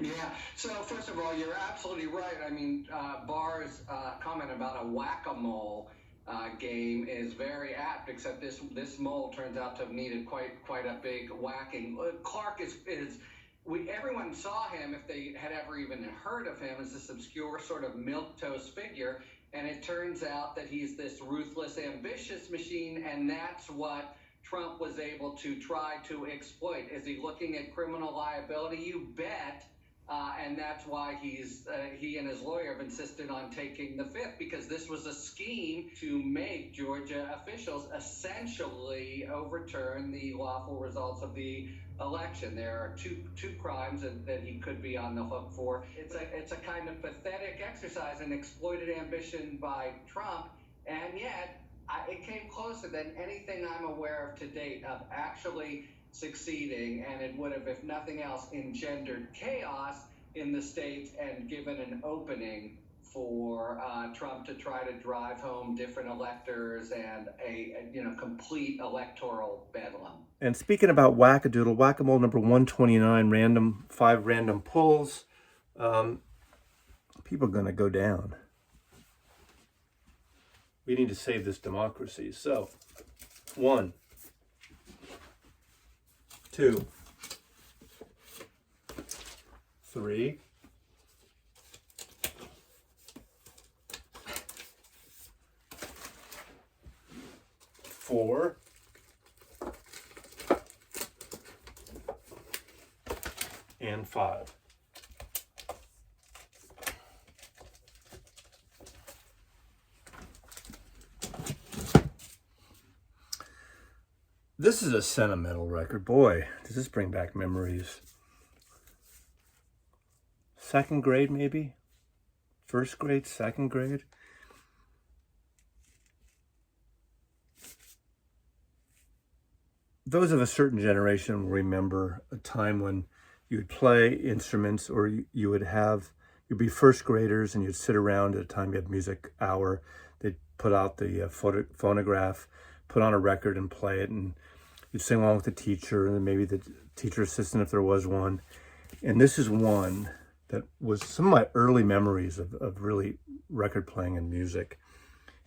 Yeah. So first of all, you're absolutely right. I mean, Barr's comment about a whack-a-mole game is very apt. Except this mole turns out to have needed quite a big whacking. Clark is we everyone saw him, if they had ever even heard of him, as this obscure sort of milquetoast figure, and it turns out that he's this ruthless, ambitious machine, and that's what Trump was able to try to exploit. Is he looking at criminal liability? You bet. And that's why he and his lawyer have insisted on taking the fifth, because this was a scheme to make Georgia officials essentially overturn the lawful results of the election. There are two crimes that he could be on the hook for. It's a kind of pathetic exercise in exploited ambition by Trump, and yet it came closer than anything I'm aware of to date of actually succeeding, and it would have, if nothing else, engendered chaos in the states and given an opening for Trump to try to drive home different electors and a complete electoral bedlam. And speaking about wackadoodle, whack-a-mole number 129, five random pulls. People are going to go down. We need to save this democracy. So, 1, 2, 3, 4, and 5. This is a sentimental record. Boy, does this bring back memories. Second grade, maybe? First grade, second grade? Those of a certain generation will remember a time when you would play instruments, or you'd be first graders and you'd sit around at a time you had music hour. They'd put out the phonograph, put on a record and play it, and you'd sing along with the teacher and then maybe the teacher assistant if there was one. And this is one that was some of my early memories of really record playing and music.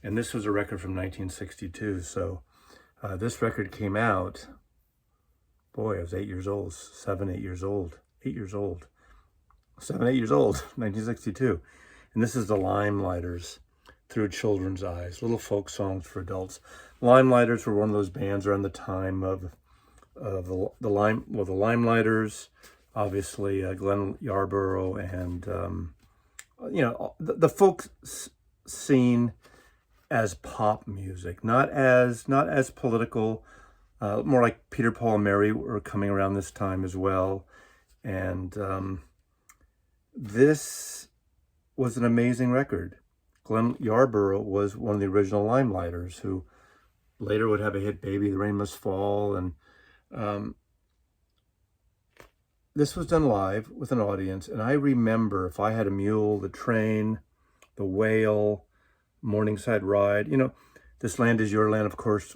And this was a record from 1962. So this record came out, boy, I was 8 years old, 7, 8 years old, 8 years old, 7, 8 years old, 1962. And this is the Limelighters, Through Children's Eyes, little folk songs for adults. Limelighters were one of those bands around the time of the Limelighters, obviously Glenn Yarborough, and the folk scene as pop music, not as political, more like Peter, Paul, and Mary were coming around this time as well, and this was an amazing record. Glenn Yarborough was one of the original Limelighters, who later would have a hit, Baby, the Rain Must Fall, and this was done live with an audience. And I remember If I Had a Mule, The Train, The Whale, Morningside Ride, This Land Is Your Land, of course.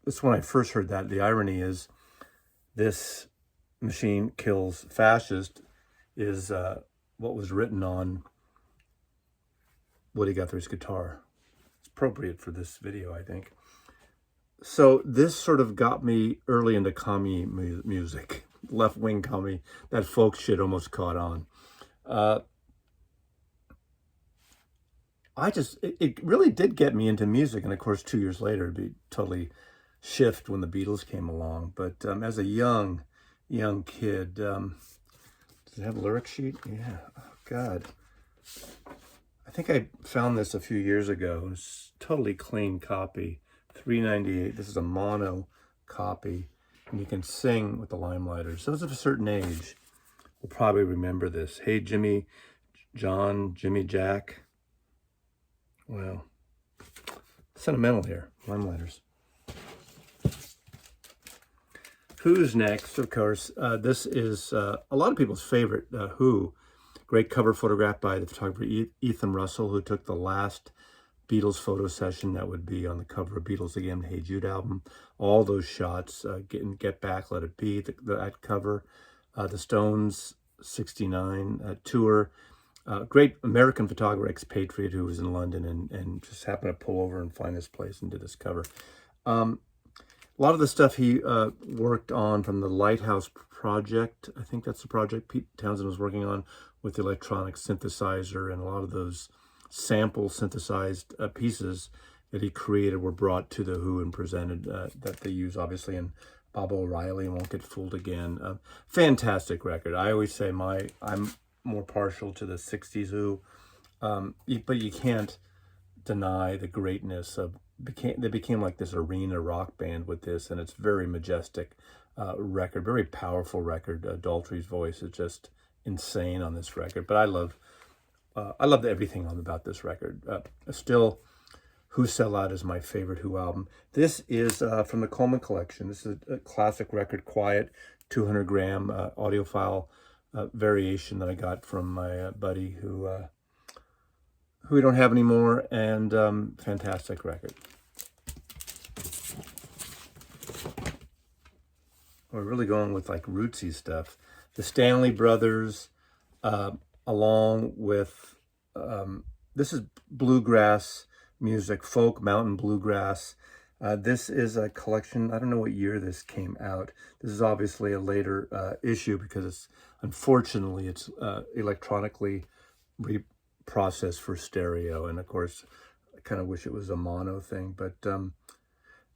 That's when I first heard that. The irony is, This Machine Kills Fascist is what was written on Woody Guthrie's guitar. It's appropriate for this video, I think. So this sort of got me early into commie music, left-wing commie. That folk shit almost caught on. It really did get me into music. And of course, 2 years later, it'd be totally shift when the Beatles came along. But as a young kid, does it have a lyric sheet? Yeah, oh God. I think I found this a few years ago. It's a totally clean copy. $3.98. This is a mono copy, and you can sing with the Limelighters. Those of a certain age will probably remember this. Hey, Jimmy, John, Jimmy, Jack. Well, sentimental here. Limelighters. Who's next? Of course, this is a lot of people's favorite. Who? Great cover photograph by the photographer Ethan Russell, who took the last Beatles photo session that would be on the cover of Beatles Again, Hey Jude album. All those shots, Get Back, Let It Be, that cover. The Stones '69 tour. Great American photographer, expatriate, who was in London and just happened to pull over and find this place and did this cover. A lot of the stuff he worked on from the Lighthouse project, I think that's the project Pete Townsend was working on with the electronic synthesizer, and a lot of those sample synthesized pieces that he created were brought to The Who and presented, that they use obviously in Bob O'Reilly and Won't Get Fooled Again. Fantastic record. I always say I'm more partial to the 60s Who, but you can't deny the greatness of, they became like this arena rock band with this, and it's very majestic record, very powerful record. Daltrey's voice is just insane on this record, but I love everything about this record. Still, Who Sell Out is my favorite Who album. This is from the Coleman collection. This is a classic record, quiet, 200 gram audiophile variation that I got from my buddy who we don't have anymore, and fantastic record. We're really going with like rootsy stuff. The Stanley Brothers, along with, this is bluegrass music, folk, mountain bluegrass. This is a collection. I don't know what year this came out. This is obviously a later issue because it's, unfortunately, it's electronically reprocessed for stereo. And of course, I kind of wish it was a mono thing, but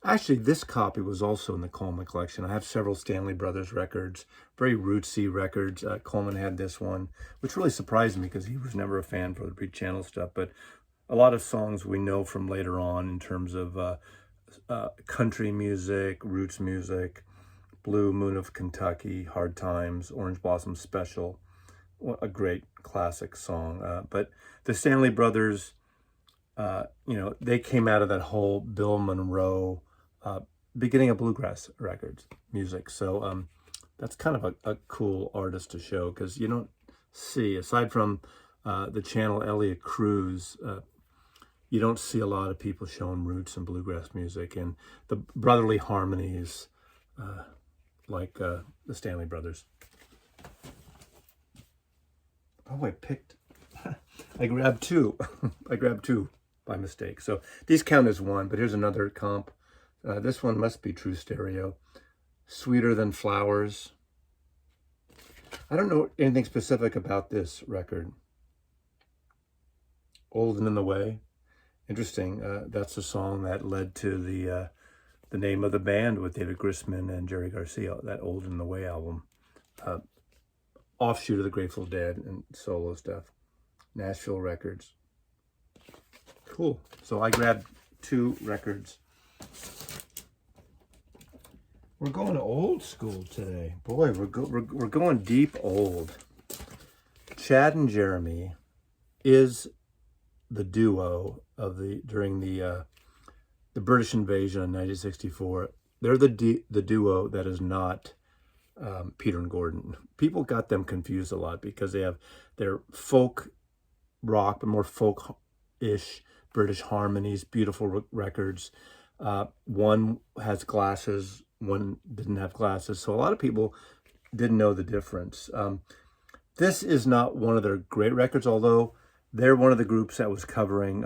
actually, this copy was also in the Coleman collection. I have several Stanley Brothers records, very rootsy records. Coleman had this one, which really surprised me because he was never a fan for the pre-channel stuff. But a lot of songs we know from later on in terms of country music, roots music, Blue Moon of Kentucky, Hard Times, Orange Blossom Special, a great classic song. But the Stanley Brothers, they came out of that whole Bill Monroe, beginning of bluegrass records music. So that's kind of a cool artist to show, because you don't see, aside from the channel Elliott Cruz, you don't see a lot of people showing roots and bluegrass music and the brotherly harmonies like the Stanley Brothers. Oh, I grabbed two. I grabbed two by mistake. So these count as one, but here's another comp. This one must be true stereo. Sweeter Than Flowers. I don't know anything specific about this record. Old and in the Way. Interesting. That's a song that led to the name of the band with David Grisman and Jerry Garcia, that Old and in the Way album. Offshoot of the Grateful Dead and solo stuff. Nashville Records. Cool. So I grabbed two records. We're going old school today. Boy, we're going deep old. Chad and Jeremy is the duo of during the British invasion in 1964. They're the duo that is not Peter and Gordon. People got them confused a lot because they're folk rock, but more folk-ish British harmonies, beautiful records. One has glasses, one didn't have glasses. So a lot of people didn't know the difference. This is not one of their great records, although they're one of the groups that was covering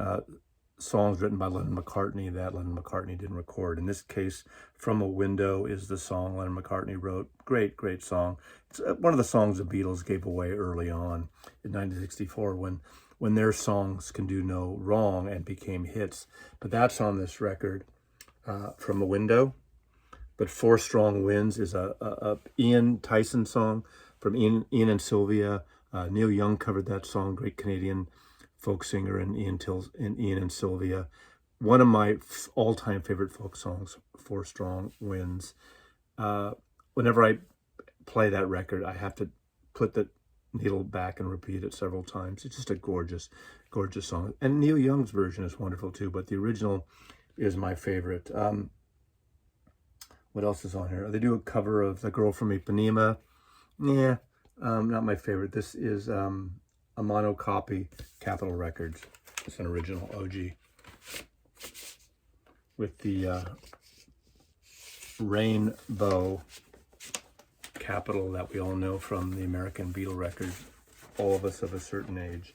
songs written by Lennon McCartney that Lennon McCartney didn't record. In this case, From a Window is the song Lennon McCartney wrote. Great, great song. It's one of the songs the Beatles gave away early on in 1964 when their songs can do no wrong and became hits. But that's on this record, From a Window. But Four Strong Winds is a Ian Tyson song from Ian and Sylvia. Neil Young covered that song, great Canadian folk singer, and Ian and Sylvia. One of my all-time favorite folk songs, Four Strong Winds. Whenever I play that record, I have to put the needle back and repeat it several times. It's just a gorgeous, gorgeous song. And Neil Young's version is wonderful too, but the original is my favorite. What else is on here? They do a cover of The Girl from Ipanema. Yeah, not my favorite. This is a mono copy, Capitol Records. It's an original OG. With the rainbow capital that we all know from the American Beatle records, all of us of a certain age.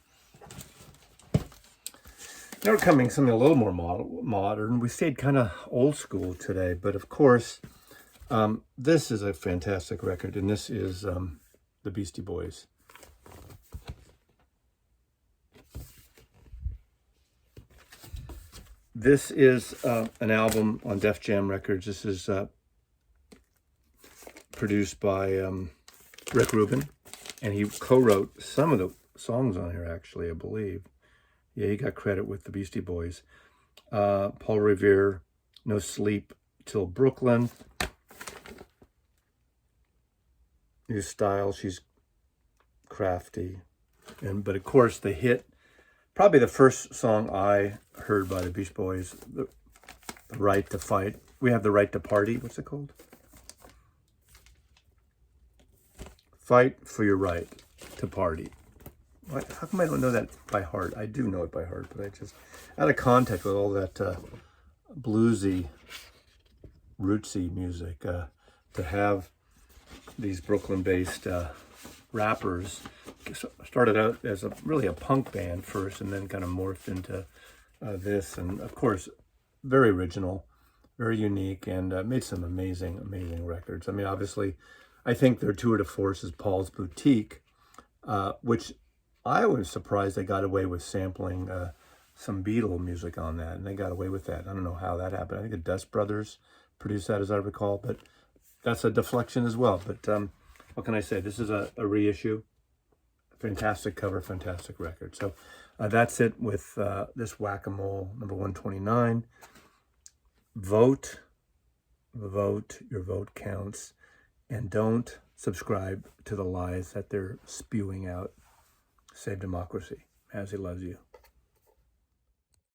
Now we're coming something a little more modern. We stayed kind of old school today, but of course, this is a fantastic record, and this is the Beastie Boys. This is an album on Def Jam Records. This is produced by Rick Rubin, and he co-wrote some of the songs on here, actually, I believe. Yeah, he got credit with the Beastie Boys. Paul Revere, No Sleep Till Brooklyn. New style, she's crafty. But of course, the hit, probably the first song I heard by the Beastie Boys, the Right to Fight. We Have the Right to Party. What's it called? Fight for your right to party. How come I don't know that by heart? I do know it by heart, but I just, out of context with all that bluesy, rootsy music, to have these Brooklyn-based rappers started out as really a punk band first, and then kind of morphed into this, and of course, very original, very unique, and made some amazing records. I mean, obviously, I think their tour de force is Paul's Boutique, which I was surprised they got away with sampling some Beatle music on that, and they got away with that. I don't know how that happened. I think the Dust Brothers produced that, as I recall, but that's a deflection as well. But what can I say? This is a reissue. Fantastic cover, fantastic record. So that's it with this Whack-A-Mole number 129. Vote, your vote counts. And don't subscribe to the lies that they're spewing out. Save democracy. As he loves you.